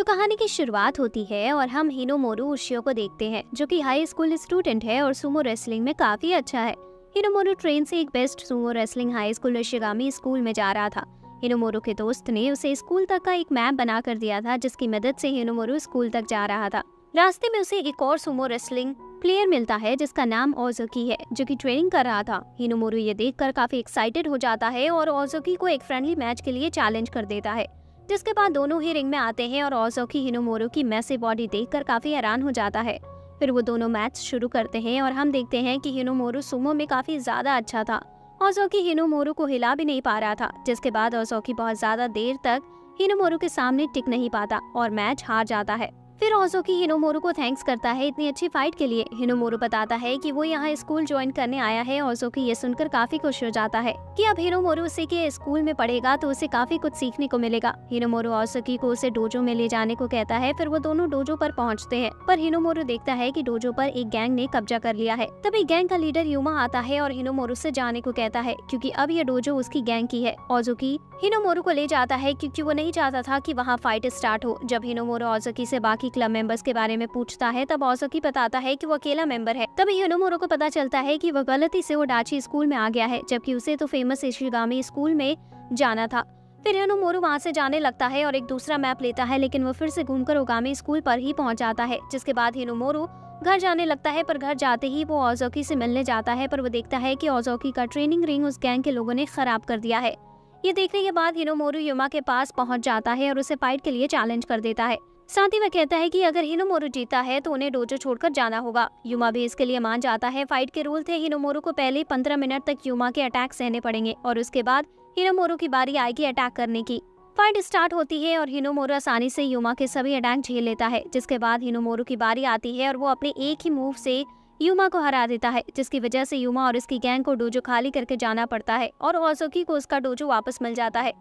तो कहानी की शुरुआत होती है और हम हिनोमोरू उशियो को देखते हैं, जो कि हाई स्कूल स्टूडेंट है और सुमो रेसलिंग में काफी अच्छा है। हिनोमोरू ट्रेन से एक best sumo wrestling high school Shigami school में जा रहा था। हिनोमोरू के दोस्त ने उसे स्कूल तक का एक मैप बना कर दिया था, जिसकी मदद से हिनोमोरू स्कूल तक जा रहा था। रास्ते में उसे एक और सुमो रेसलिंग प्लेयर मिलता है जिसका नाम ओजुकी है, जो कि ट्रेनिंग कर रहा था। हिनोमोरू ये देखकर काफी एक्साइटेड हो जाता है और ओजुकी को एक फ्रेंडली मैच के लिए चैलेंज कर देता है। जिसके बाद दोनों ही रिंग में आते हैं और ओजुकी हिनोमोरू की मैसिव बॉडी देखकर काफी हैरान हो जाता है। फिर वो दोनों मैच शुरू करते हैं और हम देखते हैं कि हिनोमोरू सुमो में काफी ज्यादा अच्छा था। ओजुकी हिनोमोरू को हिला भी नहीं पा रहा था, जिसके बाद ओजुकी बहुत ज्यादा देर तक हिनोमोरू के सामने टिक नहीं पाता और मैच हार जाता है। फिर ओजुकी हिनोमोरू को थैंक्स करता है इतनी अच्छी फाइट के लिए। हिनोमोरू बताता है कि वो यहाँ स्कूल ज्वाइन करने आया है। ओजुकी ये सुनकर काफी खुश हो जाता है कि अब हिनोमोरू उसे के स्कूल में पढ़ेगा तो उसे काफी कुछ सीखने को मिलेगा। हिनोमोरू ओजुकी को उसे डोजो में ले जाने को कहता है। फिर वो दोनों डोजो पर पहुँचते हैं, पर हिनोमोरू देखता है कि डोजो पर एक गैंग ने कब्जा कर लिया है। तभी गैंग का लीडर युमा आता है और हिनोमोरू से जाने को कहता है, क्योंकि अब ये डोजो उसकी गैंग की है। ओजुकी हिनोमोरू को ले जाता है क्योंकि वो नहीं चाहता था कि वहाँ फाइट स्टार्ट हो। जब हिनोमोरू ओजुकी से बाकी क्लब मेंबर्स के बारे में पूछता है, तब ओजुकी बताता है कि वो अकेला मेंबर है। तभी हिनोमोरू को पता चलता है कि वो गलती से ओडाची स्कूल में आ गया है, जबकि उसे तो फेमस शिगामी स्कूल में जाना था। फिर हिनोमोरू वहाँ से जाने लगता है और एक दूसरा मैप लेता है, लेकिन वो फिर से घूमकर ओगामी स्कूल पर ही पहुँच जाता है। जिसके बाद हिनोमोरू घर जाने लगता है, पर घर जाते ही वो ओजुकी से मिलने जाता है, पर वो देखता है कि ओजुकी का ट्रेनिंग रिंग उस गैंग के लोगों ने खराब कर दिया है। ये देखने के बाद हिनोमोरू युमा के पास पहुंच जाता है और उसे फाइट के लिए चैलेंज कर देता है। साथ ही वह कहता है कि अगर हिनोमोरू जीता है तो उन्हें डोजो छोड़कर जाना होगा। युमा भी इसके लिए मान जाता है। फाइट के रूल थे, हिनोमोरू को पहले 15 मिनट तक युमा के अटैक सहने पड़ेंगे और उसके बाद हिनोमोरू की बारी आएगी अटैक करने की। फाइट स्टार्ट होती है और हिनोमोरू आसानी से युमा के सभी अटैक झेल लेता है। जिसके बाद हिनोमोरू की बारी आती है और वो अपने एक ही मूव से युमा को हरा देता है, जिसकी वजह से युमा और इसकी गैंग को डोजो खाली करके जाना पड़ता है और ओजुकी को उसका डोजो वापस मिल जाता है।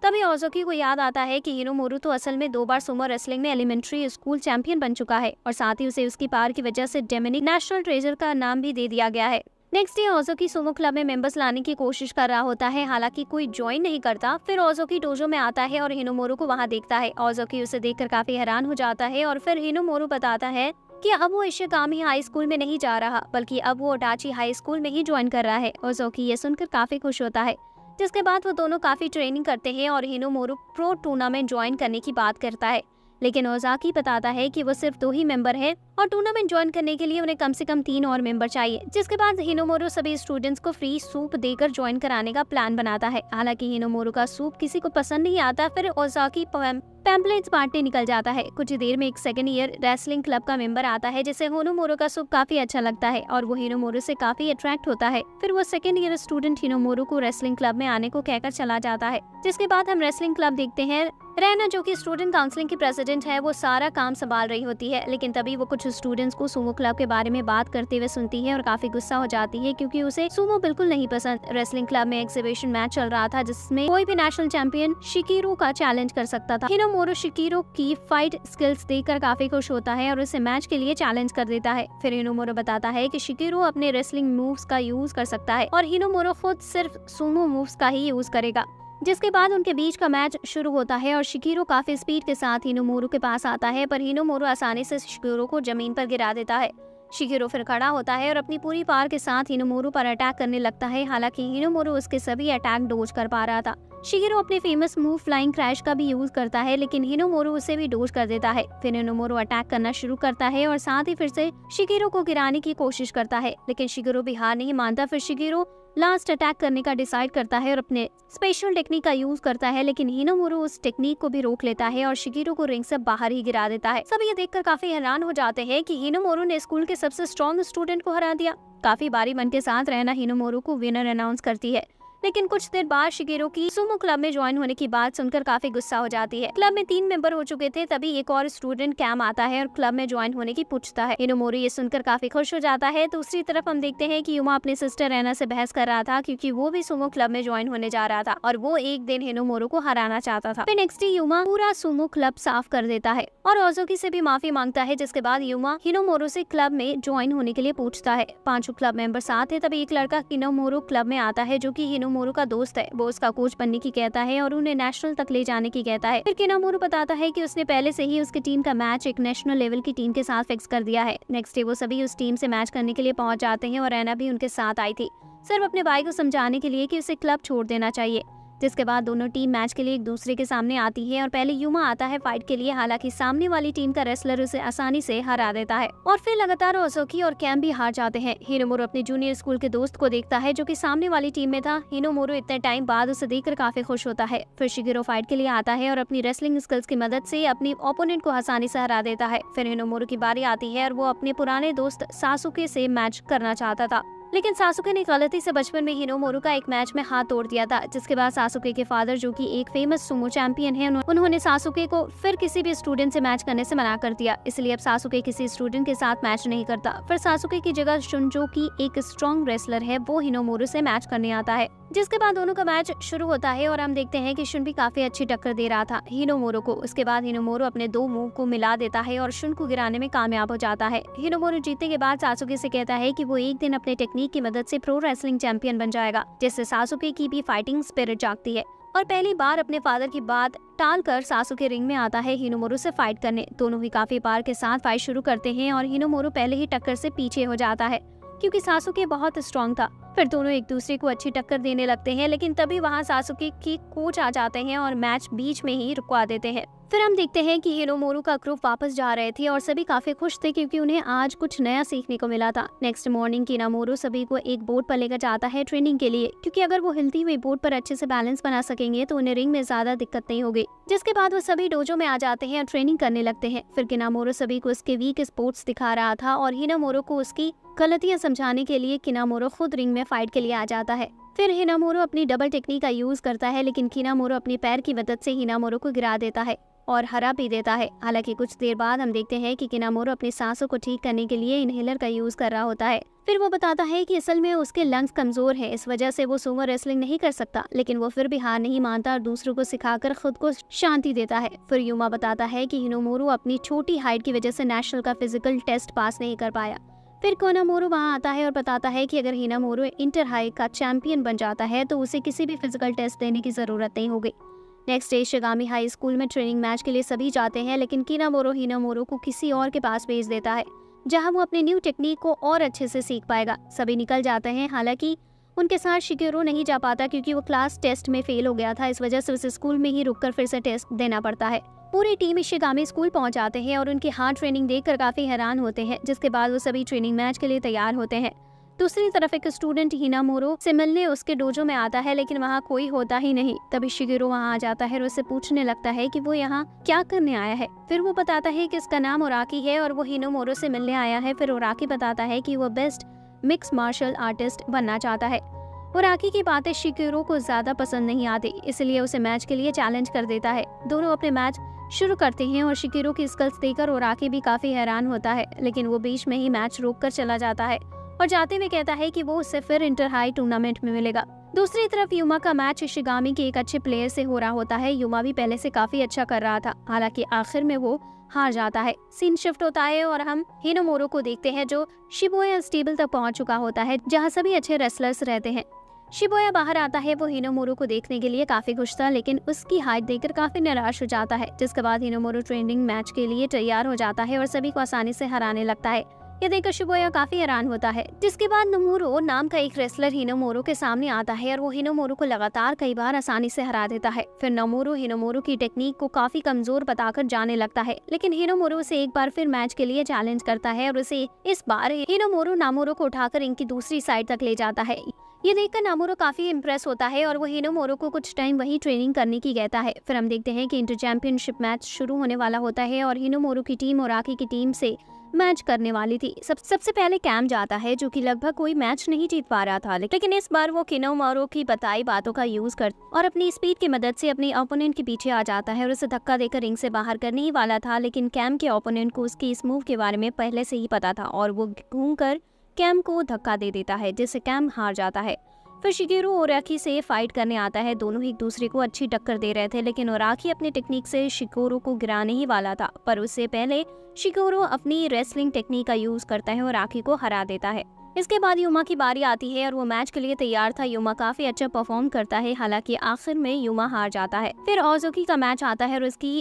तभी ओजुकी को याद आता है कि हिनोमोरू तो असल में 2 बार सुमो रेसलिंग में एलिमेंट्री स्कूल चैंपियन बन चुका है और साथ ही उसे उसकी पावर की वजह से डेमिनिक नेशनल ट्रेजर का नाम भी दे दिया गया है। नेक्स्ट डे ओजुकी सुमो क्लब में मेंबर्स लाने की कोशिश कर रहा होता है, हालांकि कोई ज्वाइन नहीं करता। फिर ओजुकी डोजो में आता है और हिनोमोरू को वहां देखता है। ओजुकी उसे देखकर काफी हैरान हो जाता है और फिर हिनोमोरू बताता है कि अब वो शिगामी हाई स्कूल में नहीं जा रहा, बल्कि अब वो ओडाची हाई स्कूल में ही ज्वाइन कर रहा है। ओजुकी ये सुनकर काफी खुश होता है। जिसके बाद वो दोनों काफी ट्रेनिंग करते हैं और हिनोमोरू प्रो टूर्नामेंट ज्वाइन करने की बात करता है, लेकिन ओजुकी बताता है कि वो सिर्फ 2 ही मेंबर हैं और टूर्नामेंट ज्वाइन करने के लिए उन्हें कम से कम 3 और मेंबर चाहिए। जिसके बाद हिनोमोरू सभी स्टूडेंट्स को फ्री सूप देकर ज्वाइन कराने का प्लान बनाता है। हालांकि हिनोमोरू का सूप किसी को पसंद नहीं आता। फिर ओजुकी पैम्पलेट्स बांटने निकल जाता है। कुछ ही देर में एक सेकंड ईयर रेसलिंग क्लब का मेंबर आता है, जिसे हिनोमोरू का सूप काफी अच्छा लगता है और वो हिनोमोरू से काफी अट्रैक्ट होता है। फिर वो सेकंड ईयर स्टूडेंट हिनोमोरू को रेसलिंग क्लब में आने को कहकर चला जाता है। जिसके बाद हम रेसलिंग क्लब देखते हैं। रैना, जो कि स्टूडेंट काउंसलिंग की प्रेसिडेंट है, वो सारा काम संभाल रही होती है, लेकिन तभी वो कुछ स्टूडेंट्स को सुमो क्लब के बारे में बात करते हुए सुनती है और काफी गुस्सा हो जाती है, क्योंकि उसे सुमो बिल्कुल नहीं पसंद। रेसलिंग क्लब में एग्जीबिशन मैच चल रहा था, जिसमें कोई भी नेशनल चैंपियन शिकीरो का चैलेंज कर सकता था। हिनोमोरू शिकीरो की फाइट स्किल्स देखकर काफी खुश होता है और उसे मैच के लिए चैलेंज कर देता है। फिर हिनोमोरू बताता है कि शिकीरो अपने रेसलिंग मूव्स का यूज कर सकता है और हिनोमोरू खुद सिर्फ सुमो मूव्स का ही यूज करेगा। जिसके बाद उनके बीच का मैच शुरू होता है और शिकीरो काफी स्पीड के साथ हिनोमोरू के पास आता है, पर हिनोमोरू आसानी से शिकीरो को जमीन पर गिरा देता है। शिकीरो फिर खड़ा होता है और अपनी पूरी पावर के साथ हिनोमोरू पर अटैक करने लगता है। हालांकि हिनोमोरू उसके सभी अटैक डोज कर पा रहा था। शिकीरो अपने फेमस मूव फ्लाइंग क्रैश का भी यूज करता है, लेकिन हिनोमोरू उसे भी डोज कर देता है। फिर हिनोमोरू अटैक करना शुरू करता है और साथ ही फिर से शिकीरो को गिराने की कोशिश करता है, लेकिन शिकीरो भी हार नहीं मानता। फिर शिकीरो लास्ट अटैक करने का डिसाइड करता है और अपने स्पेशल टेक्निक का यूज करता है, लेकिन हिनोमोरू उस टेक्निक को भी रोक लेता है और शिकीरो को रिंग से बाहर ही गिरा देता है। सब ये देखकर काफी हैरान हो जाते हैं कि हिनोमोरू ने स्कूल के सबसे स्ट्रॉन्ग स्टूडेंट को हरा दिया। काफी बारी मन के साथ रहना हिनोमोरू को विनर अनाउंस करती है, लेकिन कुछ देर बाद शिकीरो की सुमो क्लब में ज्वाइन होने की बात सुनकर काफी गुस्सा हो जाती है। क्लब में 3 मेंबर हो चुके थे, तभी एक और स्टूडेंट कैम आता है और क्लब में ज्वाइन होने की पूछता है। हिनोमोरू ये सुनकर काफी खुश हो जाता है। दूसरी तरफ हम देखते हैं कि युमा अपने सिस्टर रैना से बहस कर रहा था, क्योंकि वो भी सुमो क्लब में ज्वाइन होने जा रहा था और वो एक दिन हिनोमोरू को हराना चाहता था। फिर नेक्स्ट डे युमा पूरा सुमो क्लब साफ कर देता है और ओजुकी से भी माफी मांगता है। जिसके बाद युमा हिनोमोरू से क्लब में ज्वाइन होने के लिए पूछता है। 5 क्लब मेंबर साथ है, तभी एक लड़का हिनोमोरू क्लब में आता है, जो की किनामोरू का दोस्त है, वो उसका कोच बनने की कहता है और उन्हें नेशनल तक ले जाने की कहता है। फिर किनामोरू बताता है कि उसने पहले से ही उसकी टीम का मैच एक नेशनल लेवल की टीम के साथ फिक्स कर दिया है। नेक्स्ट डे वो सभी उस टीम से मैच करने के लिए पहुंच जाते हैं और ऐना भी उनके साथ आई थी, सिर्फ अपने भाई को समझाने के लिए कि उसे क्लब छोड़ देना चाहिए। जिसके बाद दोनों टीम मैच के लिए एक दूसरे के सामने आती है और पहले युमा आता है फाइट के लिए, हालांकि सामने वाली टीम का रेसलर उसे आसानी से हरा देता है और फिर लगातार ओसोकी और कैम भी हार जाते हैं। हिनोमोरू अपने जूनियर स्कूल के दोस्त को देखता है जो कि सामने वाली टीम में था। हिनोमोरू इतने टाइम बाद उसे देखकर काफी खुश होता है। फिर शिगेरो फाइट के लिए आता है और अपनी रेसलिंग स्किल्स की मदद से अपनी ओपोनेंट को आसानी से हरा देता है। फिर हिनोमोरू की बारी आती है और वो अपने पुराने दोस्त सासुके से मैच करना चाहता था, लेकिन सासुके ने गलती से बचपन में हिनोमोरू का एक मैच में हाथ तोड़ दिया था। जिसके बाद सासुके के फादर, जो कि एक फेमस सुमो चैंपियन है, उन्होंने सासुके को फिर किसी भी स्टूडेंट से मैच करने से मना कर दिया। इसलिए अब सासुके किसी स्टूडेंट के साथ मैच नहीं करता। फिर सासुके की जगह शुन, जो कि एक स्ट्रॉन्ग रेसलर है, वो हिनोमोरू से मैच करने आता है। जिसके बाद दोनों का मैच शुरू होता है और हम देखते हैं कि शुन भी काफी अच्छी टक्कर दे रहा था हिनोमोरू को। उसके बाद हिनोमोरू अपने दो मूव को मिला देता है और शुन को गिराने में कामयाब हो जाता है। हिनोमोरू जीतने के बाद सासुके से कहता है कि वो एक दिन अपने टेक्निक की मदद से प्रो रेसलिंग चैंपियन बन जाएगा, जिससे सासुके की भी फाइटिंग स्पिरिट जागती है और पहली बार अपने फादर की बात टालकर सासुके रिंग में आता है हिनोमोरू से फाइट करने। दोनों ही काफी बार के साथ फाइट शुरू करते हैं और हिनोमोरू पहले ही टक्कर से पीछे हो जाता है क्योंकि सासुके बहुत स्ट्रॉन्ग था। फिर दोनों एक दूसरे को अच्छी टक्कर देने लगते हैं, लेकिन तभी वहां सासुके की कोच आ जाते हैं और मैच बीच में ही रुकवा देते हैं। फिर हम देखते हैं कि हिनोमोरू का ग्रुप वापस जा रहे थे और सभी काफी खुश थे क्योंकि उन्हें आज कुछ नया सीखने को मिला था। नेक्स्ट मॉर्निंग किनामोरू सभी को एक बोट पर लेकर जाता है ट्रेनिंग के लिए, क्योंकि अगर वो हिलती हुई बोट पर अच्छे से बैलेंस बना सकेंगे तो उन्हें रिंग में ज्यादा दिक्कत नहीं होगी। जिसके बाद वो सभी डोजो में आ जाते हैं और ट्रेनिंग करने लगते हैं। फिर किनामोरू सभी को उसके वीक स्पोर्ट्स दिखा रहा था और हिनोमोरू को उसकी गलतियां समझाने के लिए किनामोरू खुद रिंग में फाइट के लिए आ जाता है। फिर हिनामोरू अपनी डबल टेक्निक का यूज करता है, लेकिन किनामोरू अपनी पैर की मदद से हिनामोरू को गिरा देता है और हरा भी देता है। हालांकि कुछ देर बाद हम देखते हैं कि किनामोरू अपनी सांसों को ठीक करने के लिए इनहेलर का यूज कर रहा होता है। फिर वो बताता है कि असल में उसके लंग्स कमजोर है, इस वजह से वो सुमो रेसलिंग नहीं कर सकता, लेकिन वो फिर भी हार नहीं मानता और दूसरों को सिखाकर खुद को शांति देता है। फिर युमा बताता है कि हिनोमोरू अपनी छोटी हाइट की वजह से नेशनल का फिजिकल टेस्ट पास नहीं कर पाया। फिर कोनामोरू वहां आता है और बताता है कि अगर हिनामोरू इंटर हाई का चैंपियन बन जाता है तो उसे किसी भी फिजिकल टेस्ट देने की जरूरत नहीं होगी। नेक्स्ट डे शिगामी हाई स्कूल में ट्रेनिंग मैच के लिए सभी जाते हैं, लेकिन किनामोरू हिनामोरू को किसी और के पास भेज देता है जहां वो अपनी न्यू टेक्निक को और अच्छे से सीख पाएगा। सभी निकल जाते हैं, हालांकि उनके साथ शिगेरो नहीं जा पाता क्योंकि वो क्लास टेस्ट में फेल हो गया था। इस वजह से उसे स्कूल में ही रुककर फिर से टेस्ट देना पड़ता है। पूरी टीम शिगामी स्कूल पहुंच जाते हैं और उनकी हार्ड ट्रेनिंग देखकर काफी हैरान होते हैं। जिसके बाद वो सभी ट्रेनिंग मैच के लिए तैयार होते हैं। दूसरी तरफ एक स्टूडेंट हिनामोरू से मिलने उसके डोजो में आता है, लेकिन वहाँ कोई होता ही नहीं। तभी शिगेरो वहाँ आ जाता है और उससे पूछने लगता है कि वो यहाँ क्या करने आया है। फिर वो बताता है कि इसका नाम ओराकी है और वो हिनामोरू से मिलने आया है। फिर ओराकी बताता है कि वो बेस्ट मिक्स मार्शल आर्टिस्ट बनना चाहता है। ओराकी की बातें शिगेरो को ज्यादा पसंद नहीं आती, इसलिए उसे मैच के लिए चैलेंज कर देता है। दोनों अपने मैच शुरू करते हैं और शिगेरो की स्किल्स देखकर ओराकी भी काफी हैरान होता है, लेकिन वो बीच में ही मैच रोककर चला जाता है और जाते हुए कहता है कि वो उससे फिर इंटर हाई टूर्नामेंट में मिलेगा। दूसरी तरफ युमा का मैच शिगामी के एक अच्छे प्लेयर से हो रहा होता है। युमा भी पहले से काफी अच्छा कर रहा था, हालांकि आखिर में वो हार जाता है। सीन शिफ्ट होता है और हम हिनामोरू को देखते हैं जो शिबुया स्टेबल तक पहुंच चुका होता है, जहां सभी अच्छे रेसलर्स रहते हैं। शिबुया बाहर आता है, वो हिनामोरू को देखने के लिए काफी खुश था, लेकिन उसकी हाइट देखकर काफी निराश हो जाता है। जिसके बाद हिनामोरू ट्रेनिंग मैच के लिए तैयार हो जाता है और सभी को आसानी से हराने लगता है। ये देखकर शिबुया काफी हैरान होता है। जिसके बाद नोमोरू नाम का एक रेसलर हिनामोरू के सामने आता है और वो हिनामोरू को लगातार कई बार आसानी से हरा देता है। फिर नोमोरू हिनामोरू की टेक्निक को काफी कमजोर बताकर जाने लगता है, लेकिन हिनामोरू उसे एक बार फिर मैच के लिए चैलेंज करता है और उसे इस बार हिनामोरू नोमोरू को उठाकर रिंग की दूसरी साइड तक ले जाता है। ये देखकर नोमोरू काफी इम्प्रेस होता है और वो हिनामोरू को कुछ टाइम वही ट्रेनिंग करने की कहता है। फिर हम देखते हैं कि इंटर चैंपियनशिप मैच शुरू होने वाला होता है और हिनामोरू की टीम ओराकी की टीम से मैच करने वाली थी। सबसे पहले कैम जाता है, जो कि लगभग कोई मैच नहीं जीत पा रहा था, लेकिन इस बार वो किनामोरू की बताई बातों का यूज कर और अपनी स्पीड की मदद से अपनी ओपोनेंट के पीछे आ जाता है और उसे धक्का देकर रिंग से बाहर करने ही वाला था, लेकिन कैम के ओपोनेंट को उसकी इस मूव के बारे में पहले से ही पता था और वो घूमकर कैम को धक्का दे देता है, जिससे कैम हार जाता है। फिर शिगेरो ओराकी से फाइट करने आता है। दोनों ही एक दूसरे को अच्छी टक्कर दे रहे थे, लेकिन ओराकी अपनी टेक्निक से शिगेरो को गिराने ही वाला था, पर उससे पहले शिगेरो अपनी रेसलिंग टेक्निक का यूज करता है और ओराकी को हरा देता है। इसके बाद युमा की बारी आती है और वो मैच के लिए तैयार था। युमा काफी अच्छा परफॉर्म करता है, हालांकि आखिर में युमा हार जाता है। फिर ओजुकी का मैच आता है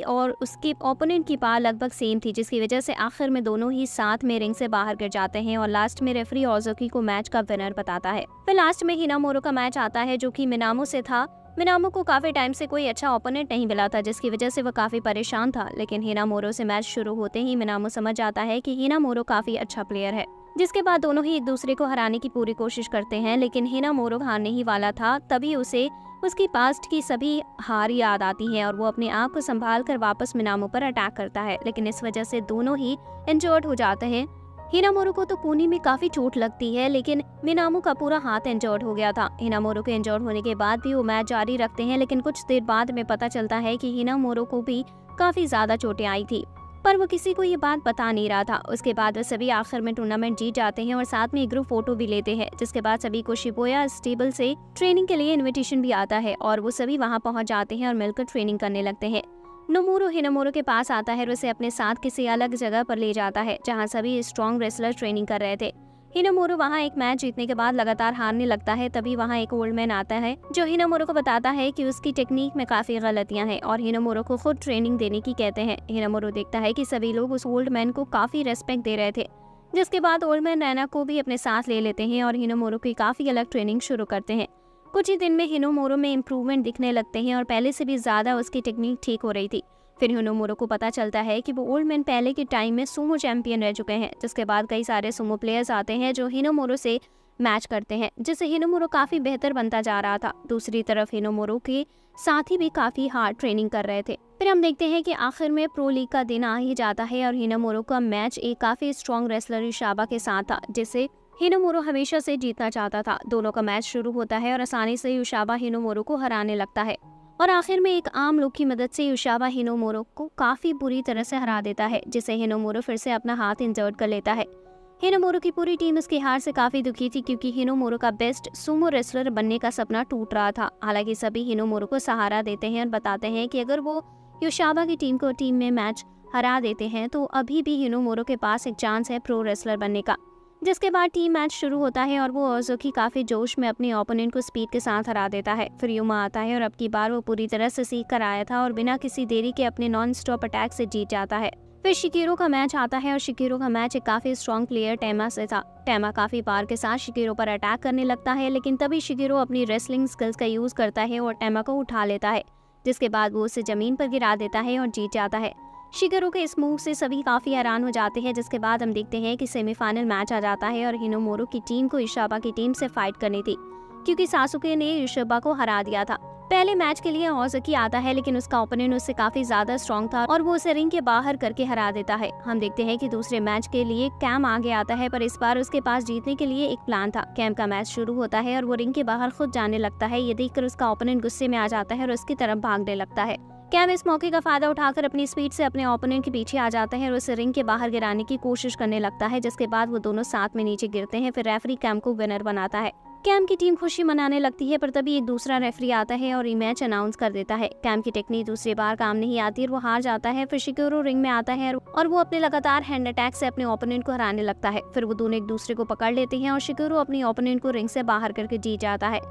और उसके ओपोनेंट की पार लगभग सेम थी, जिसकी वजह से आखिर में दोनों ही साथ में रिंग से बाहर गिर जाते हैं और लास्ट में रेफरी ओजुकी को मैच का विनर बताता है। फिर लास्ट में हिनामोरो का मैच आता है जो कि मिनामो से था। मिनामो को काफी टाइम से कोई अच्छा ओपोनेंट नहीं मिला था, जिसकी वजह से वो काफी परेशान था। लेकिन हिनामोरो से मैच शुरू होते ही मिनामो समझ जाता है कि हिनामोरो काफी अच्छा प्लेयर है, जिसके बाद दोनों ही एक दूसरे को हराने की पूरी कोशिश करते हैं। लेकिन हिनामोरो हारने ही वाला था, तभी उसे उसकी पास्ट की सभी हार याद आती है और वो अपने आप को संभाल कर वापस मिनामो पर अटैक करता है। लेकिन इस वजह से दोनों ही इंजर्ड हो जाते हैं। हिनामोरो को तो कोहनी में काफी चोट लगती है, लेकिन मिनामो का पूरा हाथ इंजर्ड हो गया था। हिनामोरो के इंजर्ड होने के बाद भी वो मैच जारी रखते हैं, लेकिन कुछ देर बाद में पता चलता है कि हिनामोरो को भी काफी ज्यादा चोटें आई थी, पर वो किसी को ये बात बता नहीं रहा था। उसके बाद वे सभी आखिर में टूर्नामेंट जीत जाते हैं और साथ में एक ग्रुप फोटो भी लेते हैं, जिसके बाद सभी को शिबुया स्टेबल से ट्रेनिंग के लिए इनविटेशन भी आता है और वो सभी वहां पहुंच जाते हैं और मिलकर ट्रेनिंग करने लगते हैं। नोमुरो हिनामोरो के पास आता है और उसे अपने साथ किसी अलग जगह पर ले जाता है, जहां सभी स्ट्रॉन्ग रेसलर ट्रेनिंग कर रहे थे। हिनामोरो वहां एक मैच जीतने के बाद लगातार हारने लगता है। तभी वहां एक ओल्ड मैन आता है जो हिनामोरो को बताता है कि उसकी टेक्निक में काफी गलतियां हैं और हिनामोरो को खुद ट्रेनिंग देने की कहते हैं। हिनामोरो देखता है कि सभी लोग उस ओल्ड मैन को काफी रेस्पेक्ट दे रहे थे, जिसके बाद ओल्ड मैन नैना को भी अपने साथ ले लेते हैं और हिनामोरो की काफी अलग ट्रेनिंग शुरू करते हैं। कुछ ही दिन में हिनामोरो में इम्प्रूवमेंट दिखने लगते हैं और पहले से भी ज्यादा उसकी टेक्निक ठीक हो रही थी। फिर हिनामोरो को पता चलता है कि वो ओल्ड मैन पहले के टाइम में सुमो चैंपियन रह चुके हैं, जिसके बाद कई सारे सुमो प्लेयर्स आते हैं जो हिनामोरो से मैच करते हैं, जिससे हिनामोरो काफी बेहतर बनता जा रहा था। दूसरी तरफ हिनामोरो के साथी भी काफी हार्ड ट्रेनिंग कर रहे थे। फिर हम देखते हैं कि आखिर में प्रो लीग का दिन आ ही जाता है और हिनामोरो का मैच एक काफी स्ट्रॉन्ग रेसलर युशाबा के साथ था, जिसे हिनामोरो हमेशा से जीतना चाहता था। दोनों का मैच शुरू होता है और आसानी से युशाबा हिनामोरो को हराने लगता है और आखिर में एक आम लोग की मदद से युशाबा हिनामोरो को काफी बुरी तरह से हरा देता है, जिसे हिनामोरो फिर से अपना हाथ इंजर्ड कर लेता है। हिनामोरो की पूरी टीम उसकी हार से काफी दुखी थी, क्योंकि हिनामोरो का बेस्ट सुमो रेसलर बनने का सपना टूट रहा था। हालांकि सभी हिनामोरो को सहारा देते हैं और बताते हैं कि अगर वो युशाबा की टीम को टीम में मैच हरा देते हैं तो अभी भी हिनामोरो के पास एक चांस है प्रो रेसलर बनने का। जिसके बाद टीम मैच शुरू होता है और वो ओजुकी काफी जोश में अपने ओपोनेंट को स्पीड के साथ हरा देता है। फिर युमा आता है और अब की बार वो पूरी तरह से सीख कर आया था और बिना किसी देरी के अपने नॉन स्टॉप अटैक से जीत जाता है। फिर शिकिरो का मैच आता है और शिकिरो का मैच एक काफी स्ट्रॉन्ग प्लेयर टेमा से था। टेमा काफी पार के साथ शिकिरो पर अटैक करने लगता है, लेकिन तभी शिकिरो अपनी रेसलिंग स्किल्स का यूज करता है और टेमा को उठा लेता है, जिसके बाद वो उसे जमीन पर गिरा देता है और जीत जाता है। शिकिरो के इस मूव से सभी काफी हैरान हो जाते हैं। जिसके बाद हम देखते हैं कि सेमीफाइनल मैच आ जाता है और हिनामोरो की टीम को युशाबा की टीम से फाइट करनी थी, क्योंकि सासुके ने युशाबा को हरा दिया था। पहले मैच के लिए ओजुकी आता है, लेकिन उसका ओपोनेंट उससे काफी ज्यादा स्ट्रॉन्ग था और वो उसे रिंग के बाहर करके हरा देता है। हम देखते हैं कि दूसरे मैच के लिए कैम आगे आता है, पर इस बार उसके पास जीतने के लिए एक प्लान था। कैम का मैच शुरू होता है और वो रिंग के बाहर खुद जाने लगता है। ये देखकर उसका ओपोनेंट गुस्से में आ जाता है और उसकी तरफ भागने लगता है। कैम इस मौके का फायदा उठाकर अपनी स्पीड से अपने ओपोनेंट के पीछे आ जाता है और उसे रिंग के बाहर गिराने की कोशिश करने लगता है, जिसके बाद वो दोनों साथ में नीचे गिरते हैं। फिर रेफरी कैम को विनर बनाता है। कैम की टीम खुशी मनाने लगती है, पर तभी एक दूसरा रेफरी आता है और रीमैच अनाउंस कर देता है। कैम की टेक्निक दूसरी बार काम नहीं आती और वो हार जाता है। फिर शिकिरो रिंग में आता है और वो अपने लगातार हैंड अटैक से अपने ओपोनेंट को हराने लगता है। फिर वो दोनों एक दूसरे को पकड़ लेते हैं और शिकिरो अपने ओपोनेंट को रिंग से बाहर करके जीत जाता है।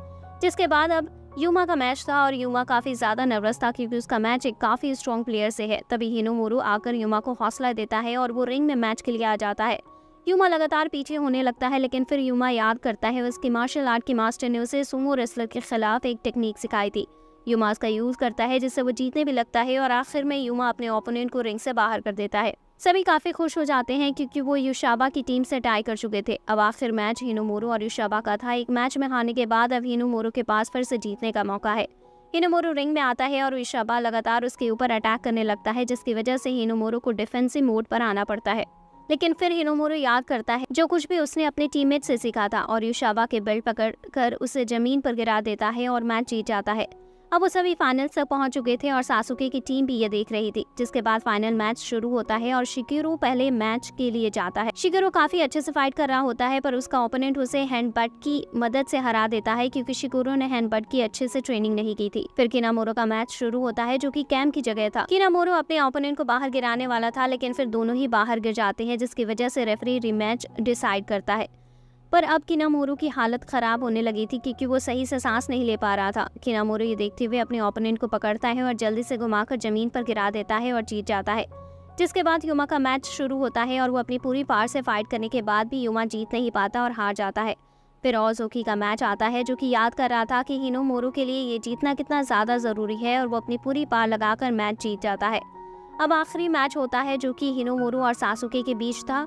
जिसके बाद अब युमा का मैच था और युमा काफी ज्यादा नर्वस था, क्योंकि उसका मैच एक काफी स्ट्रॉन्ग प्लेयर से है। तभी हिनामोरो आकर युमा को हौसला देता है और वो रिंग में मैच के लिए आ जाता है। युमा लगातार पीछे होने लगता है, लेकिन फिर युमा याद करता है उसकी मार्शल आर्ट के मास्टर ने उसे सुमो रेसलर के खिलाफ एक टेक्निक सिखाई थी। युमा उसका यूज करता है, जिससे वो जीतने भी लगता है और आखिर में युमा अपने ओपोनेंट को रिंग से बाहर कर देता है। सभी काफी खुश हो जाते हैं, क्योंकि वो युशाबा की टीम से टाई कर चुके थे। अब आखिर मैच हिनामोरो और युशाबा का था। एक मैच में हारने के बाद अब हिनामोरो के पास फिर से जीतने का मौका है। हिनामोरो रिंग में आता है और युशाबा लगातार उसके ऊपर अटैक करने लगता है, जिसकी वजह से हिनामोरो को डिफेंसिव मोड पर आना पड़ता है। लेकिन फिर हिनामोरो याद करता है जो कुछ भी उसने अपने टीममेट से सीखा था और युशाबा के बेल्ट पकड़कर उसे जमीन पर गिरा देता है और मैच जीत जाता है। अब वो सभी फाइनल्स तक पहुंच चुके थे और सासुके की टीम भी ये देख रही थी। जिसके बाद फाइनल मैच शुरू होता है और शिकिरो पहले मैच के लिए जाता है। शिकिरो काफी अच्छे से फाइट कर रहा होता है, पर उसका ओपोनेंट उसे हैंडबट की मदद से हरा देता है, क्योंकि शिकिरो ने हैंडबट की अच्छे से ट्रेनिंग नहीं की थी। फिर किनामोरो का मैच शुरू होता है, जो कि कैम की जगह था। किनामोरो अपने ओपोनेंट को बाहर गिराने वाला था, लेकिन फिर दोनों ही बाहर गिर जाते हैं, जिसकी वजह से रेफरी रीमैच डिसाइड करता है। पर अब किनामोरू की हालत खराब होने लगी थी क्योंकि वो सही से सांस नहीं ले पा रहा था। किनामोरू ये देखते हुए अपने ओपोनेंट को पकड़ता है और जल्दी से घुमाकर जमीन पर गिरा देता है और जीत जाता है। जिसके बाद युमा का मैच शुरू होता है और वो अपनी पूरी पावर से फाइट करने के बाद भी युमा जीत नहीं पाता और हार जाता है। फिर ओज़ुकी का मैच आता है जो कि याद कर रहा था कि हिनोमोरू के लिए ये जीतना कितना ज़्यादा ज़रूरी है और वो अपनी पूरी पावर लगाकर मैच जीत जाता है। अब आखिरी मैच होता है जो कि हिनोमोरू और सासुके के बीच था।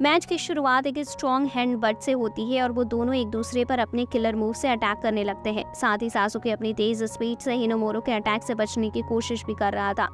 मैच की शुरुआत एक स्ट्रॉन्ग हैंड बट से होती है और वो दोनों एक दूसरे पर अपने किलर मूव से अटैक करने लगते हैं। साथ ही सासुके अपनी तेज स्पीड से हिनोमोरू के अटैक से बचने की कोशिश भी कर रहा था।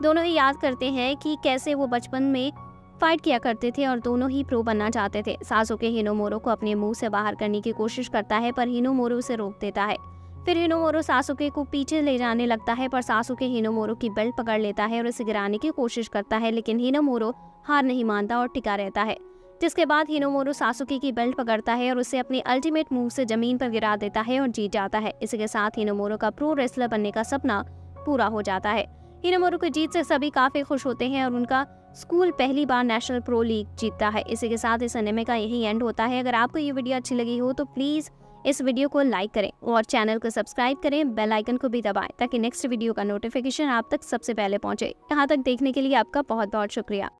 दोनों ही याद करते हैं कि कैसे वो बचपन में फाइट किया करते थे और दोनों ही प्रो बनना चाहते थे। सासुके हिनोमोरू को अपने मुंह से बाहर करने की कोशिश करता है पर हिनोमोरू उसे रोक देता है। फिर हिनोमोरू सासुके को पीछे ले जाने लगता है पर सासुके हिनोमोरू की बेल्ट पकड़ लेता है और उसे गिराने की कोशिश करता है, लेकिन हिनोमोरू हार नहीं मानता और टिका रहता है। जिसके बाद हिनोमोरू सासुके की बेल्ट पकड़ता है और उसे अपनी अल्टीमेट मूव से जमीन पर गिरा देता है और जीत जाता है। इसी के साथ हिनोमोरू का प्रो रेसलर बनने का सपना पूरा हो जाता है। हिनोमोरू की जीत से सभी काफी खुश होते हैं और उनका स्कूल पहली बार नेशनल प्रो लीग जीतता है। इसी के साथ इस एनिमे का यही एंड होता है। अगर आपको ये वीडियो अच्छी लगी हो तो प्लीज इस वीडियो को लाइक करें और चैनल को सब्सक्राइब करें, बेल आइकन को भी दबाएं ताकि नेक्स्ट वीडियो का नोटिफिकेशन आप तक सबसे पहले पहुंचे। यहाँ तक देखने के लिए आपका बहुत बहुत शुक्रिया।